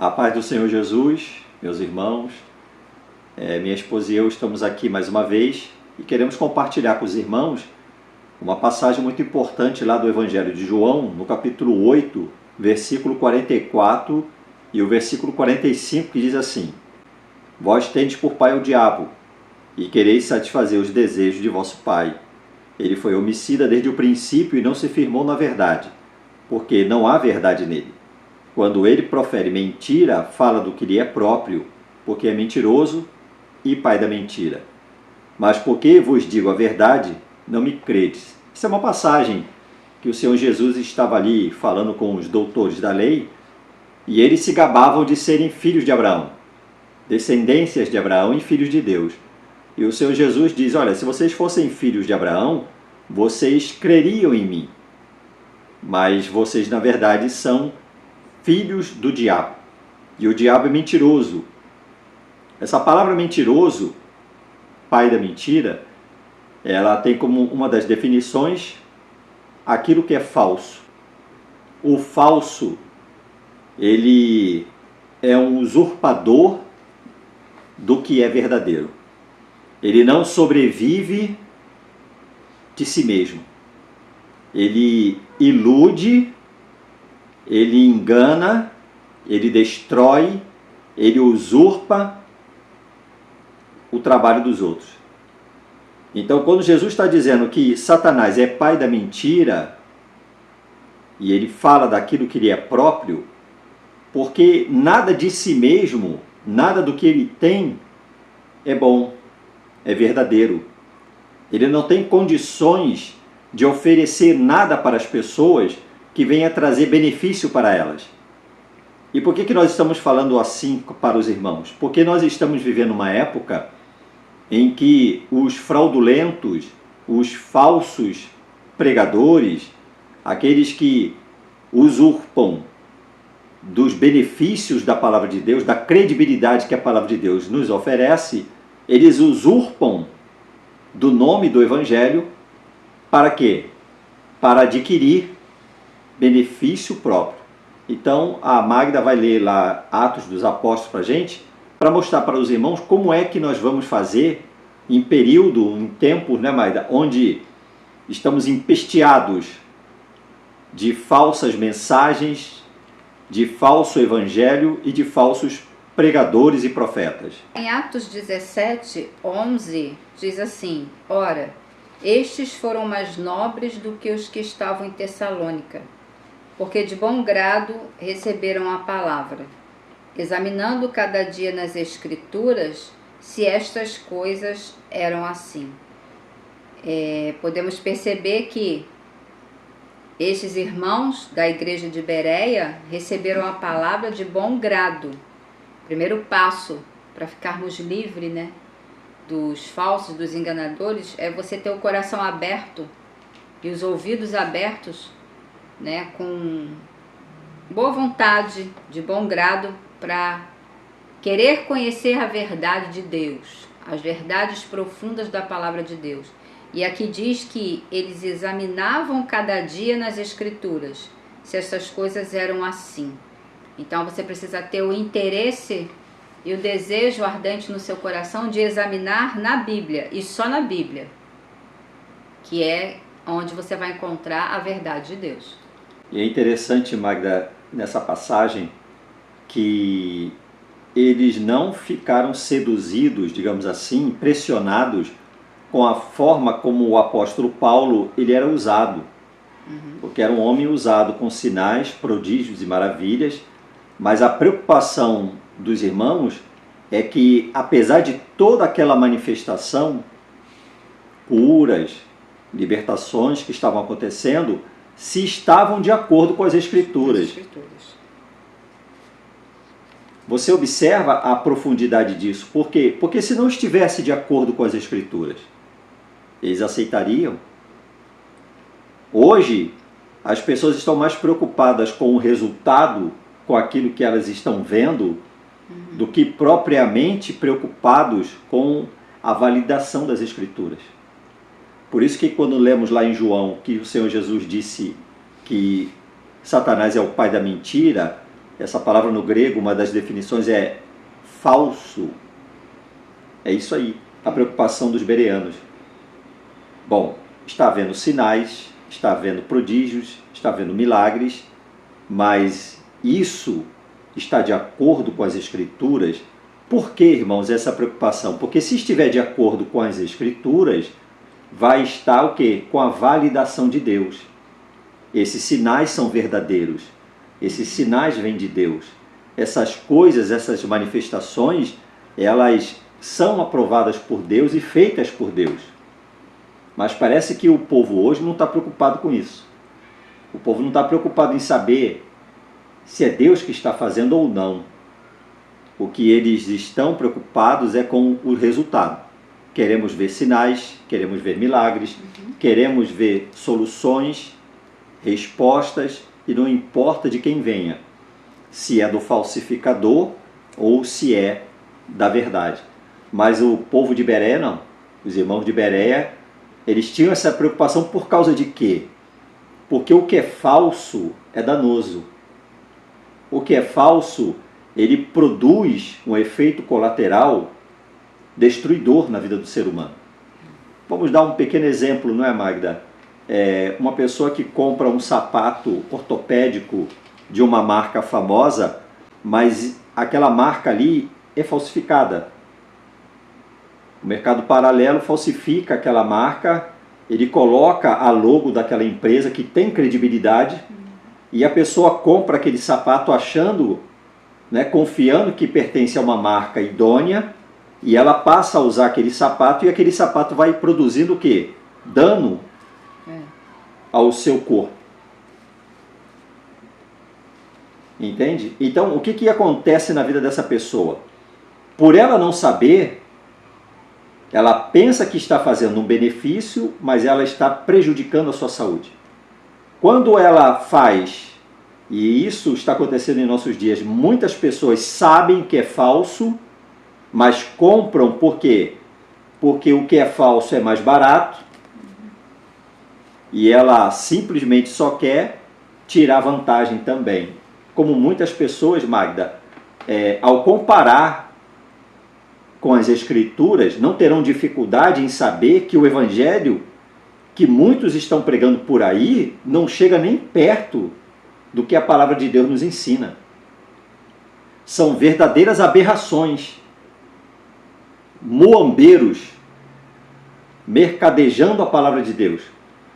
A paz do Senhor Jesus, meus irmãos, minha esposa e eu estamos aqui mais uma vez e queremos compartilhar com os irmãos uma passagem muito importante lá do Evangelho de João, no capítulo 8, versículo 44 e o versículo 45, que diz assim: Vós tendes por pai o diabo, e quereis satisfazer os desejos de vosso pai. Ele foi homicida desde o princípio e não se firmou na verdade, porque não há verdade nele. Quando ele profere mentira, fala do que lhe é próprio, porque é mentiroso e pai da mentira. Mas porque vos digo a verdade, não me credes. Isso é uma passagem que o Senhor Jesus estava ali falando com os doutores da lei, e eles se gabavam de serem filhos de Abraão, descendências de Abraão e filhos de Deus. E o Senhor Jesus diz: olha, se vocês fossem filhos de Abraão, vocês creriam em mim. Mas vocês, na verdade, são filhos do diabo. E o diabo é mentiroso. Essa palavra mentiroso, pai da mentira, ela tem como uma das definições aquilo que é falso. O falso, ele é um usurpador do que é verdadeiro. Ele não sobrevive de si mesmo. Ele ilude, ele engana, ele destrói, ele usurpa o trabalho dos outros. Então, quando Jesus está dizendo que Satanás é pai da mentira, e ele fala daquilo que lhe é próprio, porque nada de si mesmo, nada do que ele tem é bom, é verdadeiro. Ele não tem condições de oferecer nada para as pessoas que venha trazer benefício para elas. E por que nós estamos falando assim para os irmãos? Porque nós estamos vivendo uma época em que os fraudulentos, os falsos pregadores, aqueles que usurpam dos benefícios da palavra de Deus, da credibilidade que a palavra de Deus nos oferece, eles usurpam do nome do Evangelho para quê? Para adquirir benefício próprio. Então a Magda vai ler lá Atos dos Apóstolos para a gente, para mostrar para os irmãos como é que nós vamos fazer em período, em tempos, né, Magda, onde estamos empesteados de falsas mensagens, de falso evangelho e de falsos pregadores e profetas. Em Atos 17, 11, diz assim: Ora, estes foram mais nobres do que os que estavam em Tessalônica, porque de bom grado receberam a palavra, examinando cada dia nas Escrituras se estas coisas eram assim. Podemos perceber que estes irmãos da igreja de Bereia receberam a palavra de bom grado. Primeiro passo para ficarmos livres, né, dos falsos, dos enganadores, é você ter o coração aberto e os ouvidos abertos, né, com boa vontade, de bom grado, para querer conhecer a verdade de Deus, as verdades profundas da palavra de Deus. E aqui diz que eles examinavam cada dia nas Escrituras se essas coisas eram assim. Então você precisa ter o interesse e o desejo ardente no seu coração de examinar na Bíblia, e só na Bíblia, que é onde você vai encontrar a verdade de Deus. E é interessante, Magda, nessa passagem, que eles não ficaram seduzidos, digamos assim, impressionados com a forma como o apóstolo Paulo ele era usado. Porque era um homem usado com sinais, prodígios e maravilhas, mas a preocupação dos irmãos é que, apesar de toda aquela manifestação, curas, libertações que estavam acontecendo, se estavam de acordo com as Escrituras. Você observa a profundidade disso. Por quê? Porque se não estivesse de acordo com as Escrituras, eles aceitariam? Hoje, as pessoas estão mais preocupadas com o resultado, com aquilo que elas estão vendo, do que propriamente preocupados com a validação das Escrituras. Por isso que quando lemos lá em João que o Senhor Jesus disse que Satanás é o pai da mentira, Essa palavra no grego, uma das definições é falso. É isso aí, a preocupação dos bereanos. Bom, está havendo sinais, está havendo prodígios, está havendo milagres, mas isso está de acordo com as Escrituras? Por que, irmãos, essa preocupação? Porque se estiver de acordo com as Escrituras, vai estar o quê? Com a validação de Deus. Esses sinais são verdadeiros. Esses sinais vêm de Deus. Essas coisas, essas manifestações, elas são aprovadas por Deus e feitas por Deus. Mas parece que o povo hoje não está preocupado com isso. O povo não está preocupado em saber se é Deus que está fazendo ou não. O que eles estão preocupados é com o resultado. Queremos ver sinais, queremos ver milagres, queremos ver soluções, respostas, e não importa de quem venha, se é do falsificador ou se é da verdade. Mas o povo de Bereia não. Os irmãos de Bereia, eles tinham essa preocupação por causa de quê? Porque o que é falso é danoso. O que é falso, ele produz um efeito colateral destruidor na vida do ser humano. Vamos dar um pequeno exemplo, não é, Magda? Uma pessoa que compra um sapato ortopédico de uma marca famosa, mas aquela marca ali é falsificada. O mercado paralelo falsifica aquela marca, ele coloca a logo daquela empresa que tem credibilidade, e a pessoa compra aquele sapato achando, né, confiando que pertence a uma marca idônea, e ela passa a usar aquele sapato, e aquele sapato vai produzindo o quê? Dano ao seu corpo. Entende? Então, o que acontece na vida dessa pessoa? Por ela não saber, ela pensa que está fazendo um benefício, mas ela está prejudicando a sua saúde. Quando ela faz, e isso está acontecendo em nossos dias, muitas pessoas sabem que é falso, mas compram por quê? Porque o que é falso é mais barato, e ela simplesmente só quer tirar vantagem também. Como muitas pessoas, Magda, ao comparar com as Escrituras, não terão dificuldade em saber que o Evangelho que muitos estão pregando por aí não chega nem perto do que a palavra de Deus nos ensina. São verdadeiras aberrações, muambeiros, mercadejando a palavra de Deus.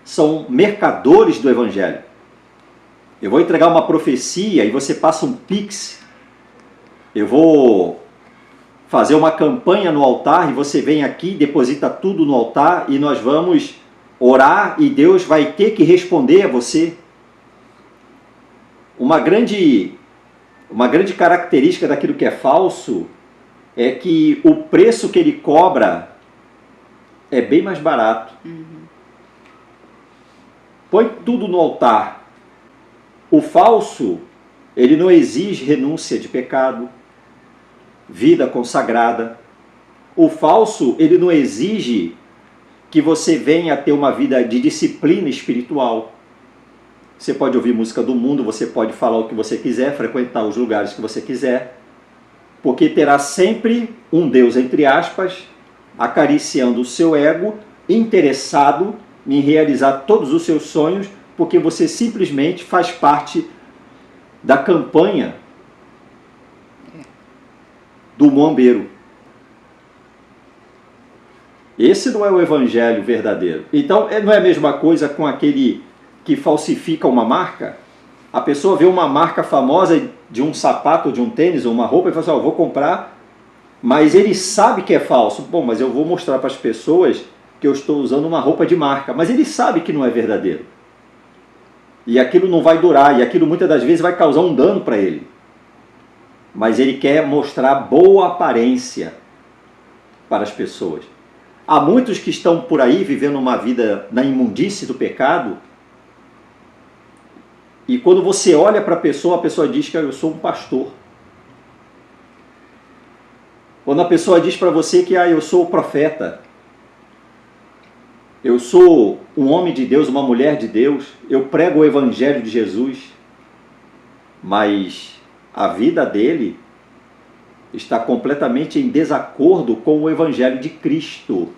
São mercadores do Evangelho. Eu vou entregar uma profecia e você passa um pix. Eu vou fazer uma campanha no altar e você vem aqui, deposita tudo no altar e nós vamos orar e Deus vai ter que responder a você. Uma grande característica daquilo que é falso é que o preço que ele cobra é bem mais barato. Põe tudo no altar. O falso, ele não exige renúncia de pecado, vida consagrada. O falso, ele não exige que você venha ter uma vida de disciplina espiritual. Você pode ouvir música do mundo, você pode falar o que você quiser, frequentar os lugares que você quiser, porque terá sempre um Deus, entre aspas, acariciando o seu ego, interessado em realizar todos os seus sonhos, porque você simplesmente faz parte da campanha do muambeiro. Esse não é o evangelho verdadeiro. Então, não é a mesma coisa com aquele que falsifica uma marca? A pessoa vê uma marca famosa de um sapato, de um tênis, ou uma roupa, e fala assim, eu vou comprar, mas ele sabe que é falso. Bom, mas eu vou mostrar para as pessoas que eu estou usando uma roupa de marca, mas ele sabe que não é verdadeiro. E aquilo não vai durar, e aquilo muitas das vezes vai causar um dano para ele. Mas ele quer mostrar boa aparência para as pessoas. Há muitos que estão por aí vivendo uma vida na imundície do pecado, e quando você olha para a pessoa diz que eu sou um pastor. Quando a pessoa diz para você que eu sou o profeta, eu sou um homem de Deus, uma mulher de Deus, eu prego o evangelho de Jesus, mas a vida dele está completamente em desacordo com o Evangelho de Cristo.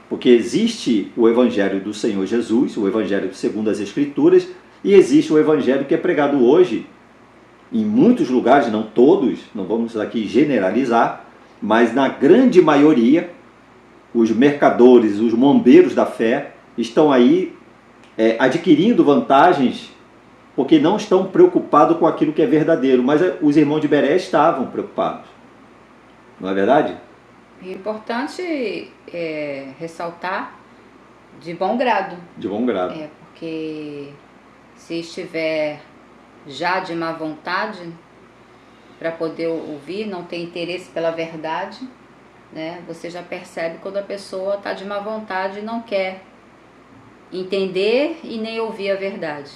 Porque existe o Evangelho do Senhor Jesus, o Evangelho segundo as Escrituras, e existe o Evangelho que é pregado hoje em muitos lugares, não todos, não vamos aqui generalizar, mas na grande maioria, os mercadores, os mombeiros da fé estão aí adquirindo vantagens porque não estão preocupados com aquilo que é verdadeiro, mas os irmãos de Bereia estavam preocupados. Não é verdade? É importante ressaltar de bom grado. De bom grado. Porque se estiver já de má vontade para poder ouvir, não tem interesse pela verdade, né? Você já percebe quando a pessoa está de má vontade e não quer entender e nem ouvir a verdade.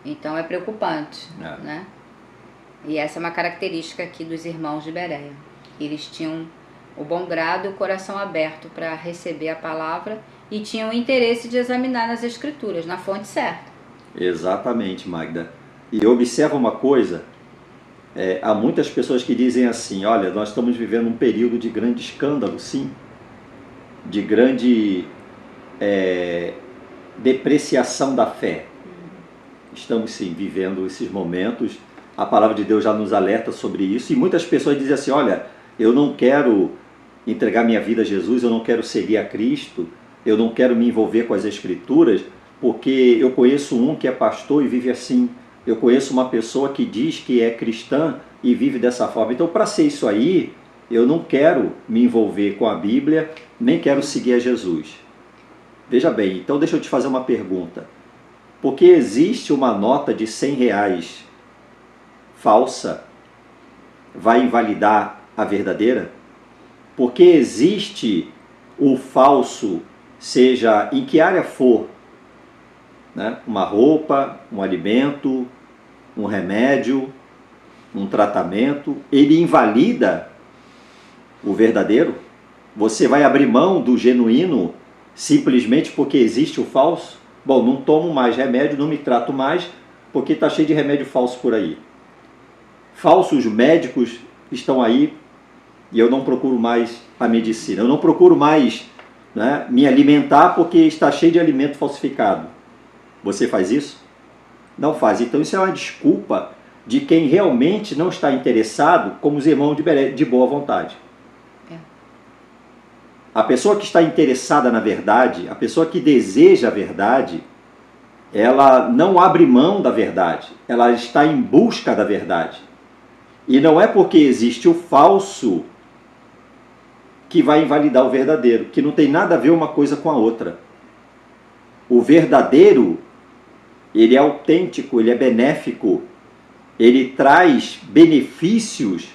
Então é preocupante, né? E essa é uma característica aqui dos irmãos de Bereia. Eles tinham o bom grado e o coração aberto para receber a palavra e tinham o interesse de examinar nas Escrituras, na fonte certa. Exatamente, Magda. E observa uma coisa, há muitas pessoas que dizem assim, olha, nós estamos vivendo um período de grande escândalo, sim, de grande depreciação da fé. Estamos, sim, vivendo esses momentos, a palavra de Deus já nos alerta sobre isso, e muitas pessoas dizem assim, olha, eu não quero entregar minha vida a Jesus, eu não quero seguir a Cristo, eu não quero me envolver com as Escrituras, porque eu conheço um que é pastor e vive assim, eu conheço uma pessoa que diz que é cristã e vive dessa forma. Então, para ser isso aí, eu não quero me envolver com a Bíblia, nem quero seguir a Jesus. Veja bem, então deixa eu te fazer uma pergunta. Porque existe uma nota de R$100 falsa, vai invalidar a verdadeira? Porque existe o falso, seja em que área for, né? Uma roupa, um alimento, um remédio, um tratamento, ele invalida o verdadeiro? Você vai abrir mão do genuíno simplesmente porque existe o falso? Bom, não tomo mais remédio, não me trato mais, porque está cheio de remédio falso por aí. Falsos médicos estão aí e eu não procuro mais a medicina. Eu não procuro mais, né, me alimentar porque está cheio de alimento falsificado. Você faz isso? Não faz. Então isso é uma desculpa de quem realmente não está interessado, como os irmãos de boa vontade. A pessoa que está interessada na verdade, a pessoa que deseja a verdade, ela não abre mão da verdade, ela está em busca da verdade. E não é porque existe o falso que vai invalidar o verdadeiro, que não tem nada a ver uma coisa com a outra. O verdadeiro, ele é autêntico, ele é benéfico, ele traz benefícios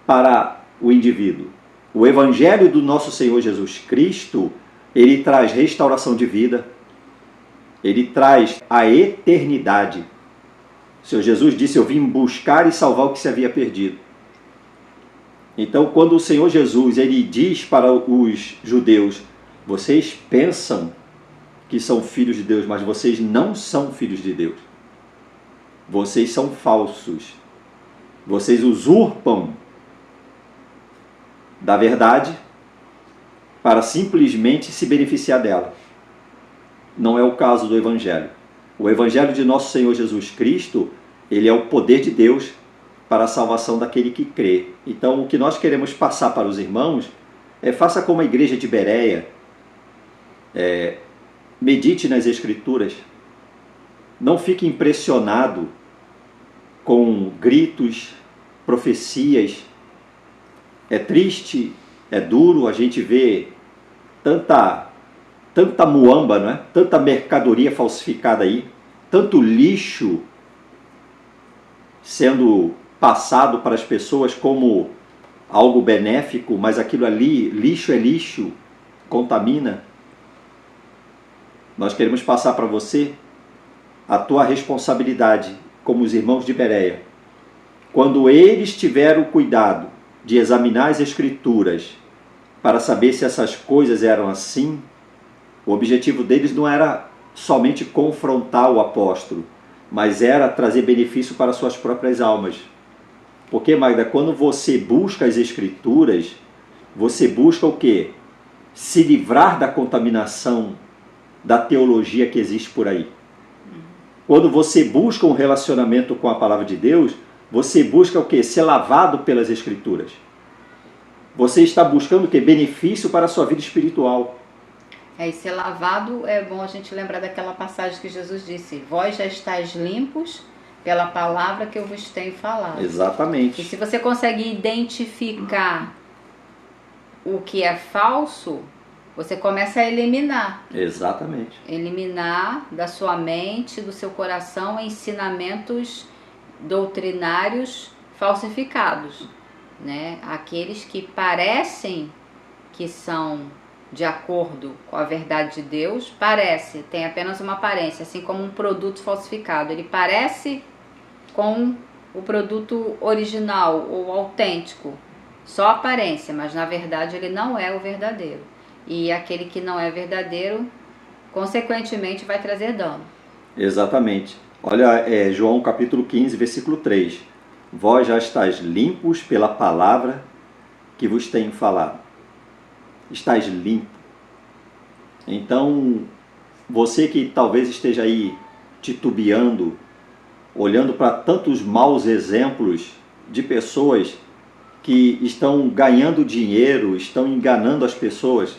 para o indivíduo. O Evangelho do nosso Senhor Jesus Cristo, ele traz restauração de vida, ele traz a eternidade. O Senhor Jesus disse, eu vim buscar e salvar o que se havia perdido. Então, quando o Senhor Jesus ele diz para os judeus, vocês pensam que são filhos de Deus, mas vocês não são filhos de Deus. Vocês são falsos. Vocês usurpam da verdade para simplesmente se beneficiar dela. Não é o caso do Evangelho. O Evangelho de nosso Senhor Jesus Cristo, ele é o poder de Deus para a salvação daquele que crê. Então, o que nós queremos passar para os irmãos faça como a igreja de Bereia, medite nas Escrituras, não fique impressionado com gritos, profecias. É triste, é duro a gente ver tanta muamba, não é? Tanta mercadoria falsificada aí, tanto lixo sendo passado para as pessoas como algo benéfico, mas aquilo ali, lixo é lixo, contamina. Nós queremos passar para você a tua responsabilidade, como os irmãos de Bereia. Quando eles tiveram cuidado de examinar as Escrituras para saber se essas coisas eram assim, o objetivo deles não era somente confrontar o apóstolo, mas era trazer benefício para suas próprias almas. Porque, Magda, quando você busca as Escrituras, você busca o quê? Se livrar da contaminação da teologia que existe por aí. Quando você busca um relacionamento com a palavra de Deus, você busca o quê? Ser lavado pelas Escrituras. Você está buscando o quê? Benefício para a sua vida espiritual. E ser lavado, é bom a gente lembrar daquela passagem que Jesus disse: vós já estáis limpos pela palavra que eu vos tenho falado. Exatamente. E se você consegue identificar o que é falso, você começa a eliminar. Exatamente. Eliminar da sua mente, do seu coração, ensinamentos doutrinários falsificados, né? Aqueles que parecem que são de acordo com a verdade de Deus, tem apenas uma aparência, assim como um produto falsificado. Ele parece com o produto original ou autêntico, só aparência, mas na verdade ele não é o verdadeiro. E aquele que não é verdadeiro, consequentemente, vai trazer dano. Exatamente. Olha, João capítulo 15, versículo 3. Vós já estáis limpos pela palavra que vos tenho falado. Estáis limpo. Então, você que talvez esteja aí titubeando, olhando para tantos maus exemplos de pessoas que estão ganhando dinheiro, estão enganando as pessoas,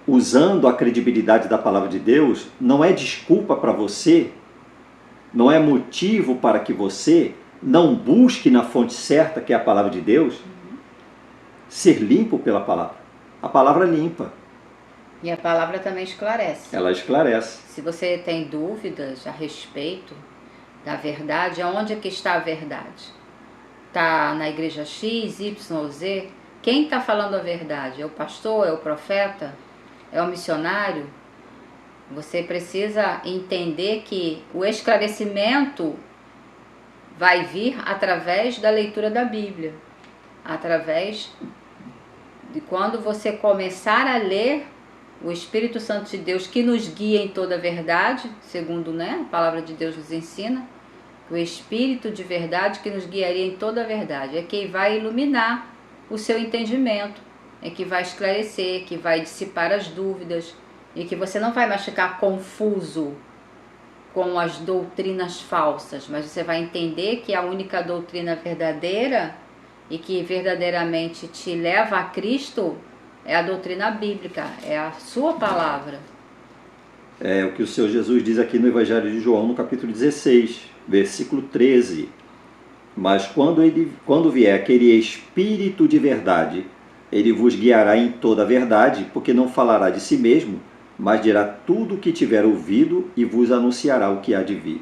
usando a credibilidade da palavra de Deus, não é desculpa para você, não é motivo para que você não busque na fonte certa, que é a palavra de Deus, ser limpo pela palavra. A palavra limpa. E a palavra também esclarece. Ela esclarece. Se você tem dúvidas a respeito da verdade, aonde é que está a verdade? Está na igreja X, Y, Z? Quem está falando a verdade? É o pastor? É o profeta? É o missionário? Você precisa entender que o esclarecimento vai vir através da leitura da Bíblia. Através de quando você começar a ler o Espírito Santo de Deus, que nos guia em toda a verdade, segundo, a palavra de Deus nos ensina, o Espírito de verdade que nos guiaria em toda a verdade, é quem vai iluminar o seu entendimento, é que vai esclarecer, que vai dissipar as dúvidas, e que você não vai mais ficar confuso com as doutrinas falsas, mas você vai entender que a única doutrina verdadeira e que verdadeiramente te leva a Cristo é a doutrina bíblica, é a sua palavra. É o que o Senhor Jesus diz aqui no Evangelho de João, no capítulo 16, versículo 13. Mas quando vier aquele Espírito de verdade, ele vos guiará em toda a verdade, porque não falará de si mesmo, mas dirá tudo o que tiver ouvido e vos anunciará o que há de vir.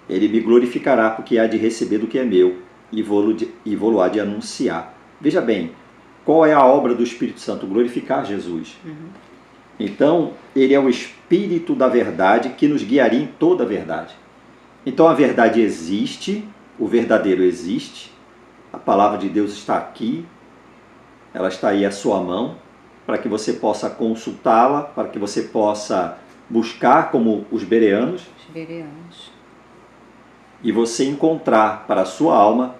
Ele me glorificará, porque há de receber do que é meu e vou-lo há de anunciar. Veja bem, qual é a obra do Espírito Santo? Glorificar Jesus. Então, ele é o Espírito da verdade que nos guiaria em toda a verdade. Então, a verdade existe, o verdadeiro existe, a palavra de Deus está aqui, ela está aí à sua mão, para que você possa consultá-la, para que você possa buscar como os bereanos. E você encontrar para a sua alma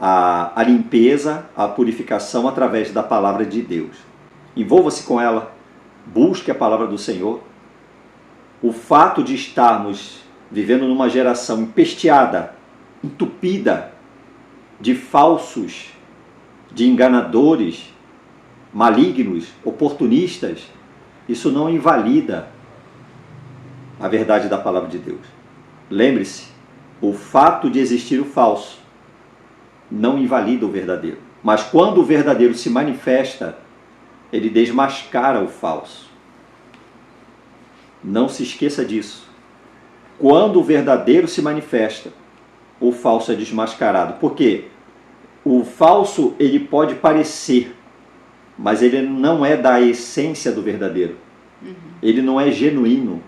a limpeza, a purificação através da palavra de Deus. Envolva-se com ela, busque a palavra do Senhor. O fato de estarmos vivendo numa geração empesteada, entupida de falsos, de enganadores, malignos, oportunistas, isso não invalida a verdade da palavra de Deus. Lembre-se, o fato de existir o falso não invalida o verdadeiro. Mas quando o verdadeiro se manifesta, ele desmascara o falso. Não se esqueça disso. Quando o verdadeiro se manifesta, o falso é desmascarado. Por quê? O falso, ele pode parecer, mas ele não é da essência do verdadeiro. Ele não é genuíno.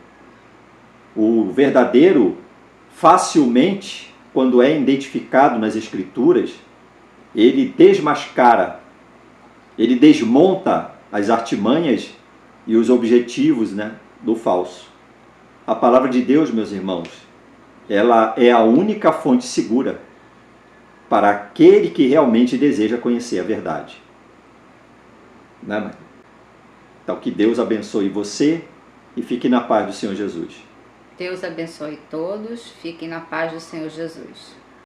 O verdadeiro, facilmente, quando é identificado nas Escrituras, ele desmascara, ele desmonta as artimanhas e os objetivos, do falso. A palavra de Deus, meus irmãos, ela é a única fonte segura para aquele que realmente deseja conhecer a verdade. Né, mãe? Então, que Deus abençoe você e fique na paz do Senhor Jesus. Deus abençoe todos. Fiquem na paz do Senhor Jesus.